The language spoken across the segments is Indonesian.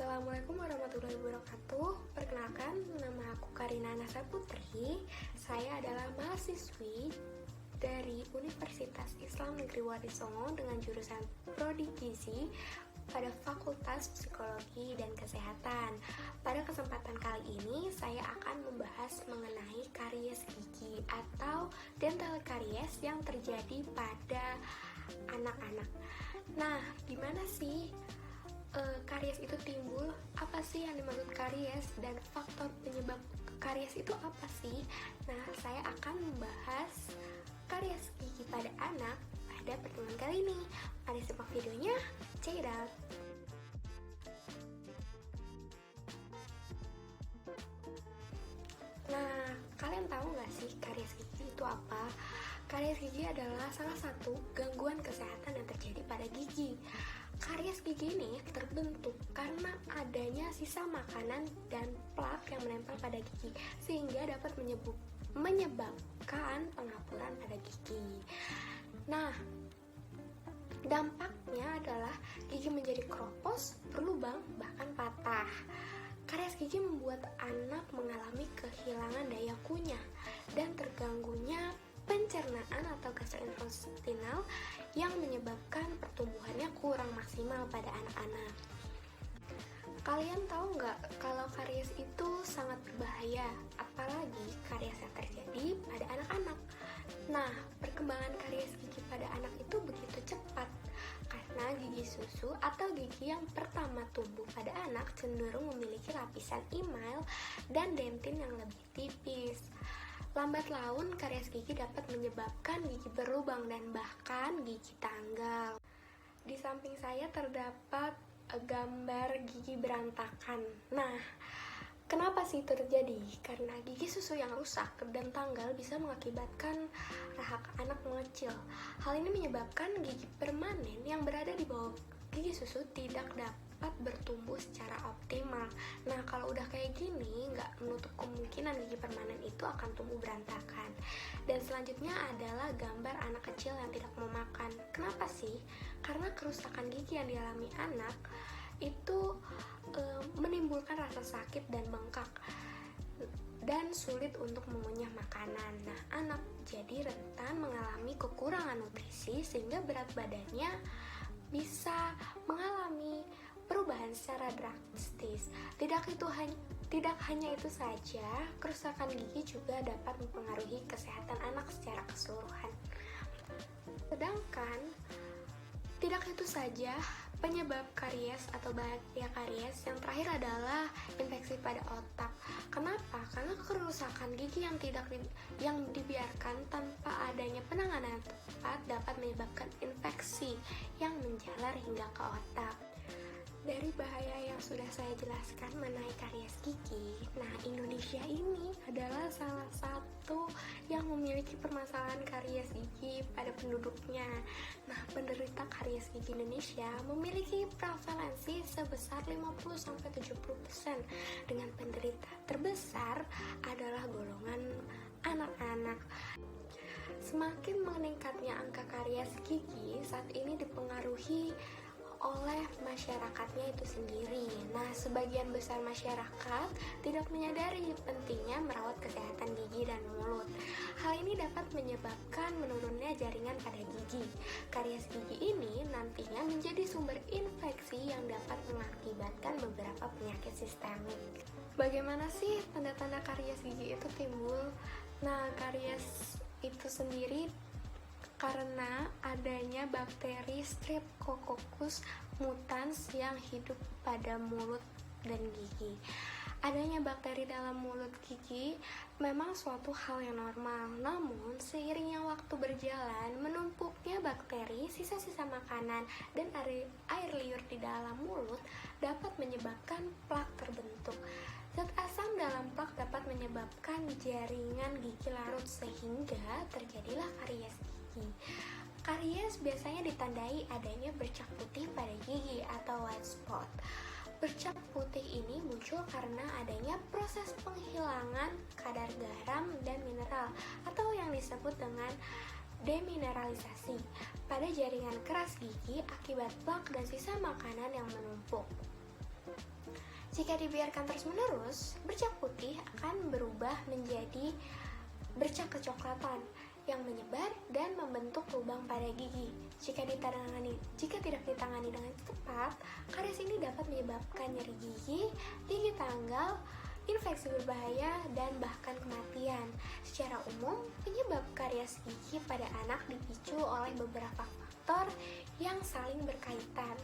Assalamualaikum warahmatullahi wabarakatuh. Perkenalkan, nama aku Karina Nasa Putri. Saya adalah mahasiswi dari Universitas Islam Negeri Warisongo dengan jurusan Prodi Gizi pada Fakultas Psikologi dan Kesehatan. Pada kesempatan kali ini, saya akan membahas mengenai karies gigi atau dental caries yang terjadi pada anak-anak. Nah, gimana sih karies itu timbul? Apa sih yang dimaksud karies dan faktor penyebab karies itu apa sih? Nah, saya akan membahas karies gigi pada anak pada pertemuan kali ini. Mari simak videonya, check it out. Nah, kalian tahu nggak sih karies gigi itu apa? Karies gigi adalah salah satu gangguan kesehatan yang terjadi pada gigi. Karies gigi ini terbentuk karena adanya sisa makanan dan plak yang menempel pada gigi, sehingga dapat menyebabkan pengapuran pada gigi. Nah, dampaknya adalah gigi menjadi keropos, berlubang, bahkan patah. Karies gigi membuat anak mengalami kehilangan daya kunyah dan terganggunya pencernaan atau gastrointestinal yang menyebabkan pertumbuhannya kurang maksimal pada anak-anak. Kalian tahu nggak kalau karies itu sangat berbahaya, apalagi karies yang terjadi pada anak-anak. Nah, perkembangan karies gigi pada anak itu begitu cepat karena gigi susu atau gigi yang pertama tumbuh pada anak cenderung memiliki lapisan email dan dentin yang lebih tipis. Lambat laun, karies gigi dapat menyebabkan gigi berlubang dan bahkan gigi tanggal. Di samping saya terdapat gambar gigi berantakan. Nah, kenapa sih itu terjadi? Karena gigi susu yang rusak dan tanggal bisa mengakibatkan rahang anak mengecil. Hal ini menyebabkan gigi permanen yang berada di bawah gigi susu tidak dapat bertumbuh secara optimal. Nah, kalau udah kayak gini, nggak menutup kemungkinan gigi permanen itu akan tumbuh berantakan. Dan selanjutnya adalah gambar anak kecil yang tidak mau makan. Kenapa sih? Karena kerusakan gigi yang dialami anak itu menimbulkan rasa sakit dan bengkak dan sulit untuk mengunyah makanan. Nah, anak jadi rentan mengalami kekurangan nutrisi sehingga berat badannya bisa mengalami perubahan secara drastis. Tidak hanya itu saja, kerusakan gigi juga dapat mempengaruhi kesehatan anak secara keseluruhan. Sedangkan tidak itu saja, penyebab karies atau bahaya karies yang terakhir adalah infeksi pada otak. Kenapa? Karena kerusakan gigi yang dibiarkan tanpa adanya penanganan tepat dapat menyebabkan infeksi yang menjalar hingga ke otak. Dari bahaya yang sudah saya jelaskan mengenai karies gigi, nah Indonesia ini adalah salah satu yang memiliki permasalahan karies gigi pada penduduknya. Nah, penderita karies gigi Indonesia memiliki prevalensi sebesar 50-70%, dengan penderita terbesar adalah golongan anak-anak. Semakin meningkatnya angka karies gigi saat ini dipengaruhi oleh masyarakatnya itu sendiri. Nah, sebagian besar masyarakat tidak menyadari pentingnya merawat kesehatan gigi dan mulut. Hal ini dapat menyebabkan menurunnya jaringan pada gigi. Karies gigi ini nantinya menjadi sumber infeksi yang dapat mengakibatkan beberapa penyakit sistemik. Bagaimana sih tanda-tanda karies gigi itu timbul? Nah, karies itu sendiri karena adanya bakteri Streptococcus mutans yang hidup pada mulut dan gigi. Adanya bakteri dalam mulut gigi memang suatu hal yang normal, namun seiringnya waktu berjalan, menumpuknya bakteri, sisa-sisa makanan, dan air liur di dalam mulut dapat menyebabkan plak terbentuk. Zat asam dalam plak dapat menyebabkan jaringan gigi larut sehingga terjadilah karies gigi. Karies biasanya ditandai adanya bercak putih pada gigi atau white spot. Bercak putih ini muncul karena adanya proses penghilangan kadar garam dan mineral atau yang disebut dengan demineralisasi pada jaringan keras gigi akibat plak dan sisa makanan yang menumpuk. Jika dibiarkan terus-menerus, bercak putih akan berubah menjadi bercak kecoklatan yang menyebar dan membentuk lubang pada gigi. Jika tidak ditangani dengan tepat, karies ini dapat menyebabkan nyeri gigi tanggal, infeksi berbahaya, dan bahkan kematian. Secara umum, penyebab karies gigi pada anak dipicu oleh beberapa faktor yang saling berkaitan.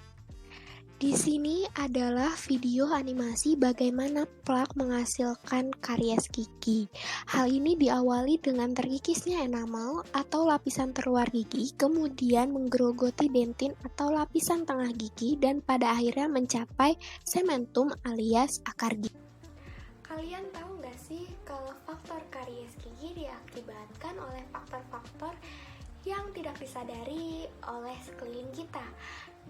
Di sini adalah video animasi bagaimana plak menghasilkan karies gigi. Hal ini diawali dengan terkikisnya enamel atau lapisan terluar gigi, kemudian menggerogoti dentin atau lapisan tengah gigi, dan pada akhirnya mencapai sementum alias akar gigi. Kalian tahu nggak sih kalau faktor karies gigi diakibatkan oleh faktor-faktor yang tidak disadari oleh sekeliling kita.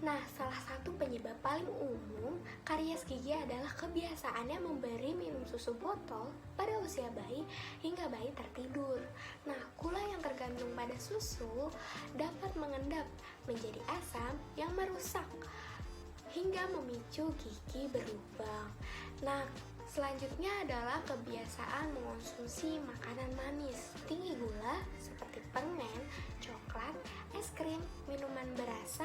Nah, salah satu penyebab paling umum karies gigi adalah kebiasaannya memberi minum susu botol pada usia bayi hingga bayi tertidur. Nah, gula yang terkandung pada susu dapat mengendap menjadi asam yang merusak hingga memicu gigi berlubang. Nah, selanjutnya adalah kebiasaan mengonsumsi makanan manis tinggi gula seperti permen, coklat, es krim, minuman berasa,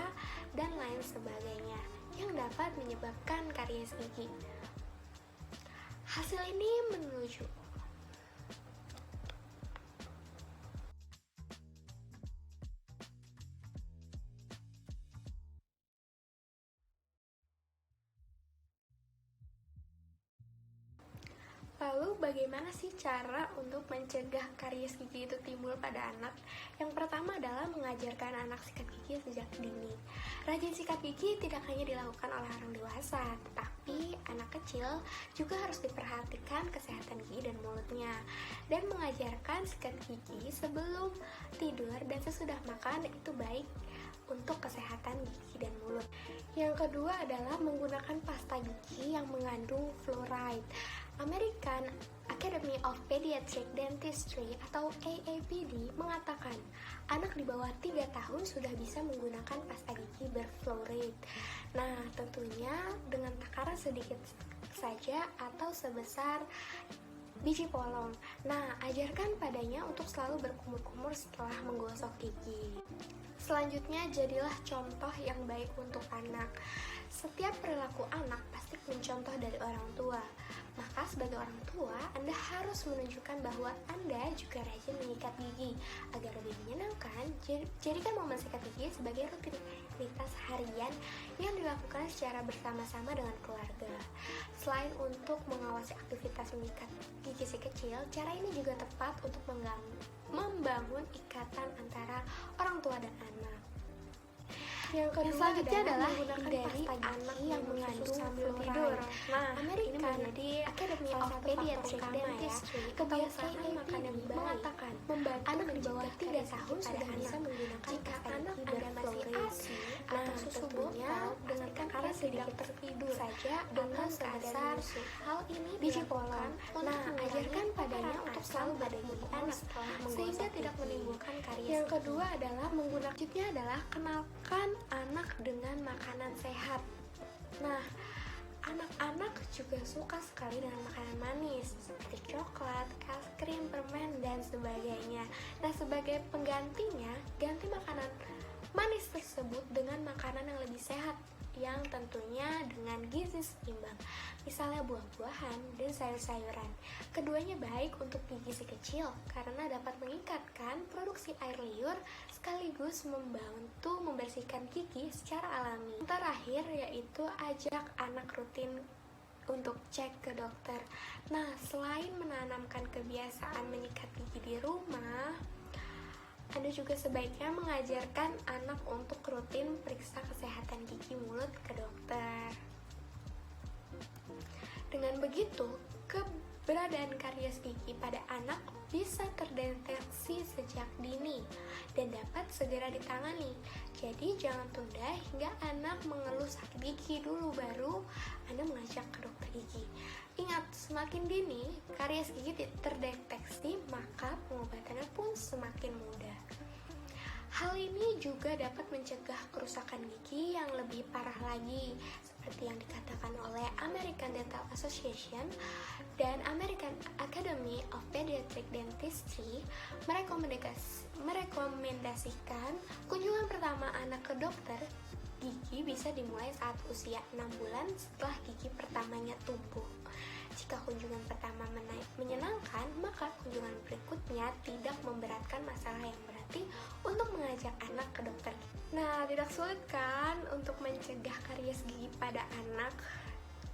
dan lain sebagainya yang dapat menyebabkan karies gigi. Hasil ini menunjukkan Lalu bagaimana sih cara untuk mencegah karies gigi itu timbul pada anak? Yang pertama adalah mengajarkan anak sikat gigi sejak dini. Rajin sikat gigi tidak hanya dilakukan oleh orang dewasa, tetapi anak kecil juga harus diperhatikan kesehatan gigi dan mulutnya. Dan mengajarkan sikat gigi sebelum tidur dan sesudah makan itu baik untuk kesehatan gigi dan mulut. Yang kedua adalah menggunakan pasta gigi yang mengandung fluoride. American Academy of Pediatric Dentistry atau AAPD mengatakan anak di bawah 3 tahun sudah bisa menggunakan pasta gigi berfluoride. Nah, tentunya dengan takaran sedikit saja atau sebesar biji polong. Nah, ajarkan padanya untuk selalu berkumur-kumur setelah menggosok gigi. Selanjutnya, jadilah contoh yang baik untuk anak. Setiap perilaku anak pasti mencontoh dari orang tua. Maka sebagai orang tua, Anda harus menunjukkan bahwa Anda juga rajin menyikat gigi. Agar lebih menyenangkan, jadikan momen sikat gigi sebagai rutinitas harian yang dilakukan secara bersama-sama dengan keluarga. Selain untuk mengawasi aktivitas menyikat gigi si kecil, cara ini juga tepat untuk membangun ikatan antara orang tua dan anak. Yang selanjutnya adalah hindari anak yang mengandung sambil tidur. Nah, American Academy of Pediatric Dentistry kebiasaan makan yang mengatakan anak di bawah 3 tahun sudah bisa menggunakan jika anak Anda masih ASI atau susu botol dengan takaran sedikit tertidur saja dengan sebesar hal ini biji polong. Nah, ajarkan padanya untuk selalu berkumur sehingga tidak menimbulkan karies. Yang kedua adalah kenalkan anak dengan makanan sehat. Nah, anak-anak juga suka sekali dengan makanan manis seperti coklat, es krim, permen, dan sebagainya. Nah, sebagai penggantinya, ganti makanan manis tersebut dengan makanan yang lebih sehat yang tentunya dengan gizi seimbang, misalnya buah-buahan dan sayur-sayuran. Keduanya baik untuk gigi si kecil karena dapat meningkatkan produksi air liur sekaligus membantu membersihkan gigi secara alami. Terakhir yaitu ajak anak rutin untuk cek ke dokter. Nah, selain menanamkan kebiasaan menyikat gigi di rumah, Anda juga sebaiknya mengajarkan anak untuk rutin periksa kesehatan gigi mulut ke dokter. Dengan begitu, keberadaan karies gigi pada anak bisa terdeteksi sejak dini dan dapat segera ditangani. Jadi jangan tunda hingga anak mengeluh sakit gigi dulu baru Anda mengajak ke dokter gigi. Ingat, semakin dini karies gigi terdeteksi, maka pengobatannya pun semakin mudah. Hal ini juga dapat mencegah kerusakan gigi yang lebih parah lagi, seperti yang dikatakan oleh American Dental Association dan American Academy of Pediatric Dentistry merekomendasikan kunjungan pertama anak ke dokter gigi bisa dimulai saat usia 6 bulan setelah gigi pertamanya tumbuh. Jika kunjungan pertama menyenangkan, maka kunjungan berikutnya tidak memberatkan masalah yang berarti untuk mengajak anak ke dokter. Nah, tidak sulit kan untuk mencegah karies gigi pada anak?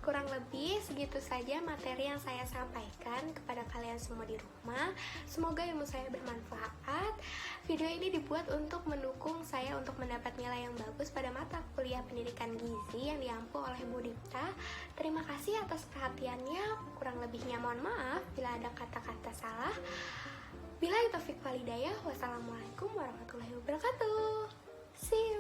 Kurang lebih segitu saja materi yang saya sampaikan kepada kalian semua di rumah. Semoga ilmu saya bermanfaat. Video ini dibuat untuk mendukung saya untuk mendapat nilai yang bagus pada mata kuliah pendidikan gizi yang diampu oleh Bu Dipta. Terima kasih atas perhatiannya. Kurang lebihnya mohon maaf bila ada kata-kata salah. Billahi taufik walhidayah. Wassalamualaikum warahmatullahi wabarakatuh. See you.